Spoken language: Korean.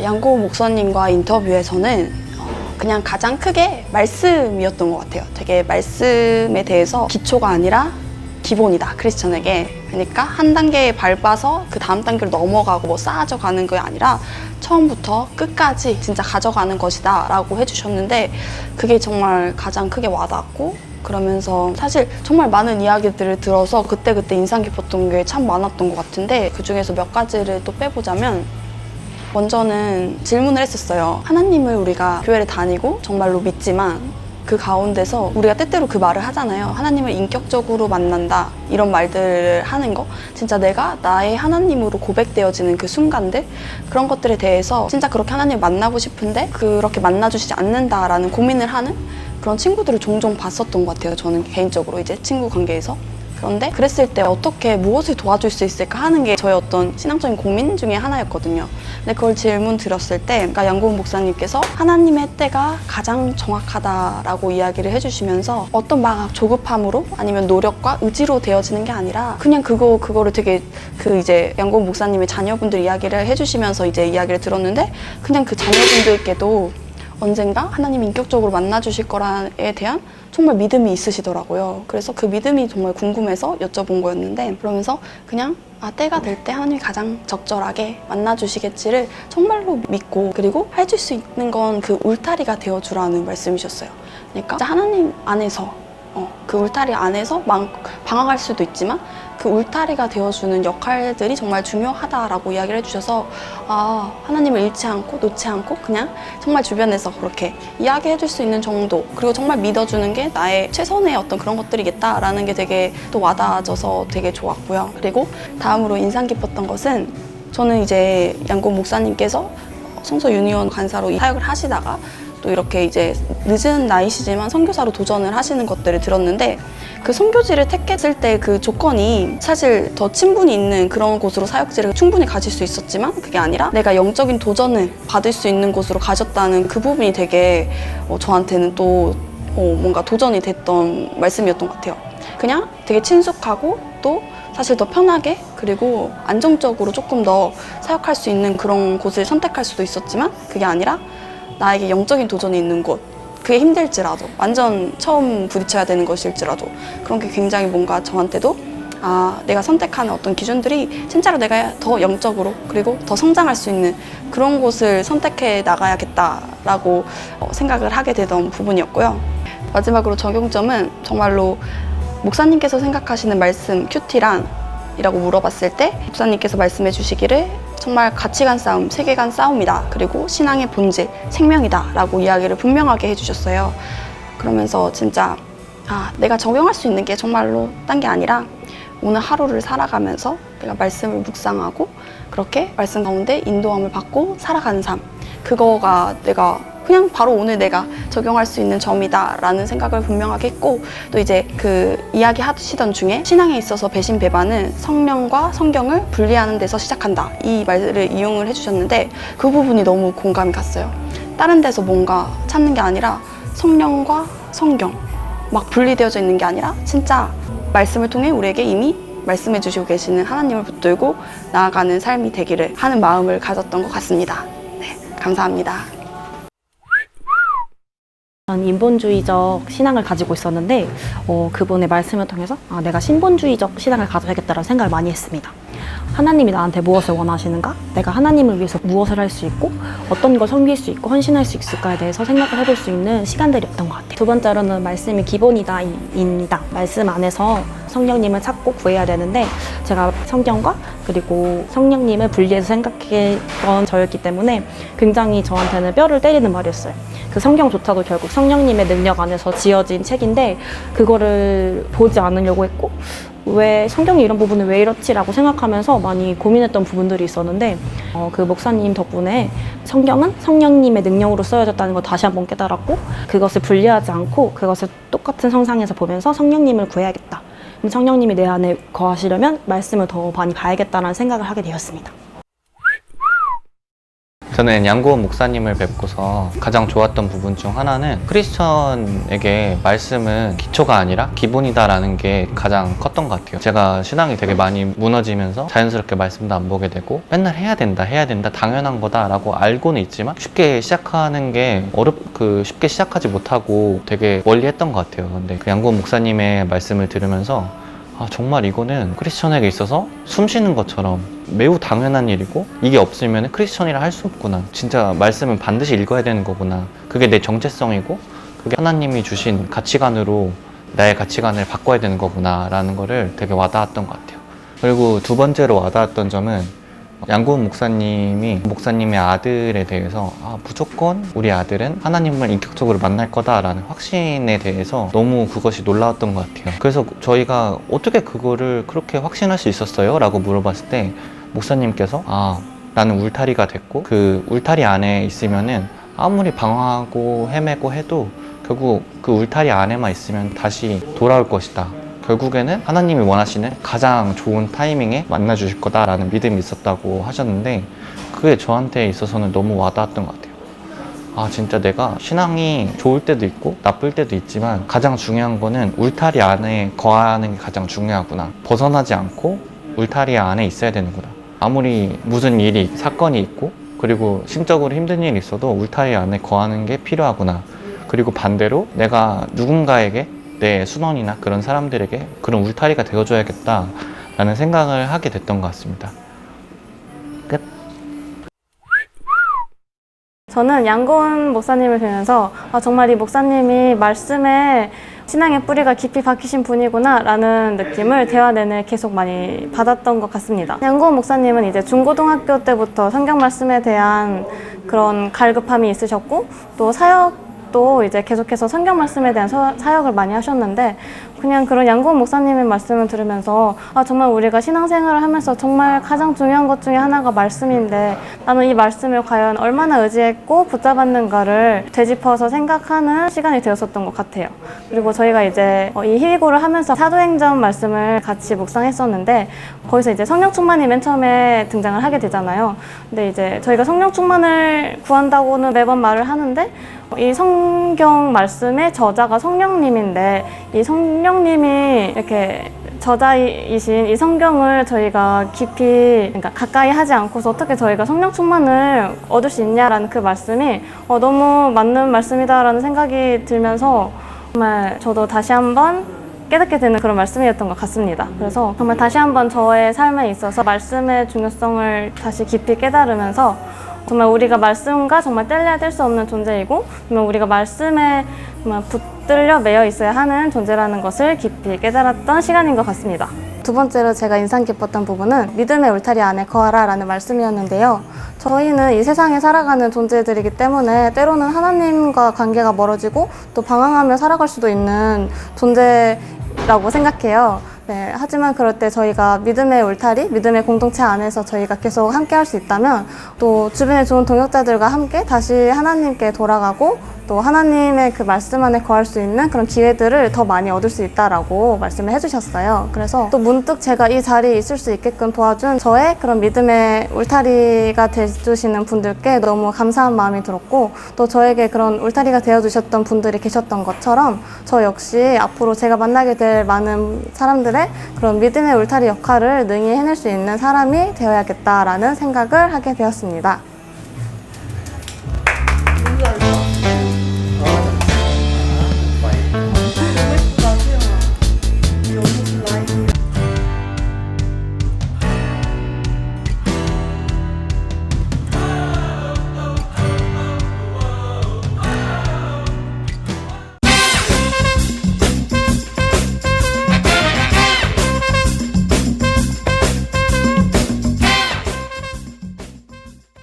양고 목사님과 인터뷰에서는 그냥 가장 크게 말씀이었던 것 같아요. 되게 말씀에 대해서 기초가 아니라 기본이다, 크리스천에게. 그러니까 한 단계 밟아서 그 다음 단계로 넘어가고 뭐 쌓아져 가는 게 아니라 처음부터 끝까지 진짜 가져가는 것이다 라고 해주셨는데, 그게 정말 가장 크게 와닿았고, 그러면서 사실 정말 많은 이야기들을 들어서 그때그때 인상 깊었던 게 참 많았던 것 같은데, 그 중에서 몇 가지를 또 빼보자면, 먼저는 질문을 했었어요. 하나님을 우리가 교회를 다니고 정말로 믿지만 그 가운데서 우리가 때때로 그 말을 하잖아요. 하나님을 인격적으로 만난다, 이런 말들을 하는 거, 진짜 내가 나의 하나님으로 고백되어지는 그 순간들, 그런 것들에 대해서 진짜 그렇게 하나님을 만나고 싶은데 그렇게 만나주시지 않는다라는 고민을 하는 그런 친구들을 종종 봤었던 것 같아요. 저는 개인적으로 이제 친구 관계에서. 그런데 그랬을 때 어떻게 무엇을 도와줄 수 있을까 하는 게 저의 어떤 신앙적인 고민 중에 하나였거든요. 근데 그걸 질문 드렸을 때, 그러니까 양고은 목사님께서 하나님의 때가 가장 정확하다라고 이야기를 해주시면서, 어떤 막 조급함으로 아니면 노력과 의지로 되어지는 게 아니라 그냥 그거를 되게 이제 양고은 목사님의 자녀분들 이야기를 해주시면서 이제 이야기를 들었는데, 그냥 그 자녀분들께도 언젠가 하나님 인격적으로 만나주실 거라에 대한 정말 믿음이 있으시더라고요. 그래서 그 믿음이 정말 궁금해서 여쭤본 거였는데, 그러면서 그냥 때가 될 때 하나님이 가장 적절하게 만나주시겠지를 정말로 믿고, 그리고 해줄 수 있는 건 그 울타리가 되어주라는 말씀이셨어요. 그러니까 하나님 안에서 그 울타리 안에서 방황할 수도 있지만 그 울타리가 되어주는 역할들이 정말 중요하다라고 이야기를 해주셔서, 하나님을 잃지 않고 놓지 않고 그냥 정말 주변에서 그렇게 이야기해줄 수 있는 정도, 그리고 정말 믿어주는 게 나의 최선의 어떤 그런 것들이겠다라는 게 되게 또 와닿아져서 되게 좋았고요. 그리고 다음으로 인상 깊었던 것은, 저는 이제 양고 목사님께서 성서 유니온 간사로 사역을 하시다가 또 이렇게 이제 늦은 나이시지만 선교사로 도전을 하시는 것들을 들었는데, 그 선교지를 택했을 때 그 조건이 사실 더 친분이 있는 그런 곳으로 사역지를 충분히 가질 수 있었지만, 그게 아니라 내가 영적인 도전을 받을 수 있는 곳으로 가셨다는 그 부분이 되게 저한테는 또 뭔가 도전이 됐던 말씀이었던 것 같아요. 그냥 되게 친숙하고 또 사실 더 편하게, 그리고 안정적으로 조금 더 사역할 수 있는 그런 곳을 선택할 수도 있었지만, 그게 아니라 나에게 영적인 도전이 있는 곳, 그게 힘들지라도, 완전 처음 부딪혀야 되는 것일지라도, 그런 게 굉장히 뭔가 저한테도 내가 선택하는 어떤 기준들이 진짜로 내가 더 영적으로 그리고 더 성장할 수 있는 그런 곳을 선택해 나가야겠다라고 생각을 하게 되던 부분이었고요. 마지막으로 적용점은 정말로 목사님께서 생각하시는 말씀 큐티란 이라고 물어봤을 때, 목사님께서 말씀해 주시기를 정말 가치관 싸움, 세계관 싸움이다, 그리고 신앙의 본질, 생명이다 라고 이야기를 분명하게 해주셨어요. 그러면서 진짜 내가 적용할 수 있는 게 정말로 딴 게 아니라 오늘 하루를 살아가면서 내가 말씀을 묵상하고 그렇게 말씀 가운데 인도함을 받고 살아가는 삶, 그거가 내가 그냥 바로 오늘 내가 적용할 수 있는 점이다 라는 생각을 분명하게 했고, 또 이제 그 이야기 하시던 중에 신앙에 있어서 배신 배반은 성령과 성경을 분리하는 데서 시작한다, 이 말을 이용을 해주셨는데, 그 부분이 너무 공감이 갔어요. 다른 데서 뭔가 찾는 게 아니라 성령과 성경 막 분리되어져 있는 게 아니라 진짜 말씀을 통해 우리에게 이미 말씀해 주시고 계시는 하나님을 붙들고 나아가는 삶이 되기를 하는 마음을 가졌던 것 같습니다. 네, 감사합니다. 저는 인본주의적 신앙을 가지고 있었는데 그분의 말씀을 통해서 내가 신본주의적 신앙을 가져야겠다라는 생각을 많이 했습니다. 하나님이 나한테 무엇을 원하시는가? 내가 하나님을 위해서 무엇을 할 수 있고 어떤 걸 섬길 수 있고 헌신할 수 있을까에 대해서 생각을 해볼 수 있는 시간들이었던 것 같아요. 두 번째로는 말씀이 기본이다 입니다. 말씀 안에서 성령님을 찾고 구해야 되는데, 제가 성경과 그리고 성령님을 분리해서 생각했던 저였기 때문에 굉장히 저한테는 뼈를 때리는 말이었어요. 그 성경조차도 결국 성령님의 능력 안에서 지어진 책인데, 그거를 보지 않으려고 했고, 왜 성경이 이런 부분은 왜 이렇지라고 생각하면서 많이 고민했던 부분들이 있었는데, 그 목사님 덕분에 성경은 성령님의 능력으로 쓰여졌다는 걸 다시 한번 깨달았고, 그것을 분리하지 않고 그것을 똑같은 성상에서 보면서 성령님을 구해야겠다, 그럼 성령님이 내 안에 거하시려면 말씀을 더 많이 봐야겠다는 생각을 하게 되었습니다. 저는 양고은 목사님을 뵙고서 가장 좋았던 부분 중 하나는 크리스천에게 말씀은 기초가 아니라 기본이다라는 게 가장 컸던 것 같아요. 제가 신앙이 되게 많이 무너지면서 자연스럽게 말씀도 안 보게 되고 맨날 해야 된다 당연한 거다라고 알고는 있지만 쉽게 시작하는 게 쉽게 시작하지 못하고 되게 멀리 했던 것 같아요. 근데 그 양고은 목사님의 말씀을 들으면서 정말 이거는 크리스천에게 있어서 숨 쉬는 것처럼 매우 당연한 일이고 이게 없으면 크리스천이라 할 수 없구나. 진짜 말씀은 반드시 읽어야 되는 거구나. 그게 내 정체성이고 그게 하나님이 주신 가치관으로 나의 가치관을 바꿔야 되는 거구나 라는 거를 되게 와닿았던 것 같아요. 그리고 두 번째로 와닿았던 점은 양고은 목사님의 아들에 대해서 무조건 우리 아들은 하나님을 인격적으로 만날 거다라는 확신에 대해서 너무 그것이 놀라웠던 것 같아요. 그래서 저희가 어떻게 그거를 그렇게 확신할 수 있었어요? 라고 물어봤을 때 목사님께서 나는 울타리가 됐고 그 울타리 안에 있으면은 아무리 방황하고 헤매고 해도 결국 그 울타리 안에만 있으면 다시 돌아올 것이다. 결국에는 하나님이 원하시는 가장 좋은 타이밍에 만나주실 거다라는 믿음이 있었다고 하셨는데 그게 저한테 있어서는 너무 와닿았던 것 같아요. 진짜 내가 신앙이 좋을 때도 있고 나쁠 때도 있지만 가장 중요한 거는 울타리 안에 거하는 게 가장 중요하구나. 벗어나지 않고 울타리 안에 있어야 되는구나. 아무리 무슨 사건이 있고 그리고 심적으로 힘든 일이 있어도 울타리 안에 거하는 게 필요하구나. 그리고 반대로 내가 누군가에게 내 순원이나 그런 사람들에게 그런 울타리가 되어줘야겠다라는 생각을 하게 됐던 것 같습니다. 끝. 저는 양고은 목사님을 뵈면서 정말 이 목사님이 말씀에 신앙의 뿌리가 깊이 박히신 분이구나 라는 느낌을 대화 내내 계속 많이 받았던 것 같습니다. 양고은 목사님은 이제 중고등학교 때부터 성경 말씀에 대한 그런 갈급함이 있으셨고 또 사역도 이제 계속해서 성경 말씀에 대한 사역을 많이 하셨는데 그냥 그런 양고은 목사님의 말씀을 들으면서 정말 우리가 신앙생활을 하면서 정말 가장 중요한 것 중에 하나가 말씀인데 나는 이 말씀을 과연 얼마나 의지했고 붙잡았는가를 되짚어서 생각하는 시간이 되었었던 것 같아요. 그리고 저희가 이제 이 희위고를 하면서 사도행전 말씀을 같이 묵상했었는데 거기서 이제 성령 충만이 맨 처음에 등장을 하게 되잖아요. 근데 이제 저희가 성령 충만을 구한다고는 매번 말을 하는데 이 성경 말씀의 저자가 성령님인데 이 성령님이 이렇게 저자이신 이 성경을 저희가 깊이 가까이 하지 않고서 어떻게 저희가 성령 충만을 얻을 수 있냐라는 그 말씀이 너무 맞는 말씀이다라는 생각이 들면서 정말 저도 다시 한번 깨닫게 되는 그런 말씀이었던 것 같습니다. 그래서 정말 다시 한번 저의 삶에 있어서 말씀의 중요성을 다시 깊이 깨달으면서 정말 우리가 말씀과 정말 뗄래야 뗄 수 없는 존재이고 정말 우리가 말씀에 정말 붙들려 매여 있어야 하는 존재라는 것을 깊이 깨달았던 시간인 것 같습니다. 두 번째로 제가 인상 깊었던 부분은 믿음의 울타리 안에 거하라 라는 말씀이었는데요. 저희는 이 세상에 살아가는 존재들이기 때문에 때로는 하나님과 관계가 멀어지고 또 방황하며 살아갈 수도 있는 존재라고 생각해요. 네, 하지만 그럴 때 저희가 믿음의 울타리, 믿음의 공동체 안에서 저희가 계속 함께 할 수 있다면 또 주변에 좋은 동역자들과 함께 다시 하나님께 돌아가고 또 하나님의 그 말씀 안에 거할 수 있는 그런 기회들을 더 많이 얻을 수 있다라고 말씀을 해주셨어요. 그래서 또 문득 제가 이 자리에 있을 수 있게끔 도와준 저의 그런 믿음의 울타리가 되어주시는 분들께 너무 감사한 마음이 들었고 또 저에게 그런 울타리가 되어주셨던 분들이 계셨던 것처럼 저 역시 앞으로 제가 만나게 될 많은 사람들의 그런 믿음의 울타리 역할을 능히 해낼 수 있는 사람이 되어야겠다라는 생각을 하게 되었습니다.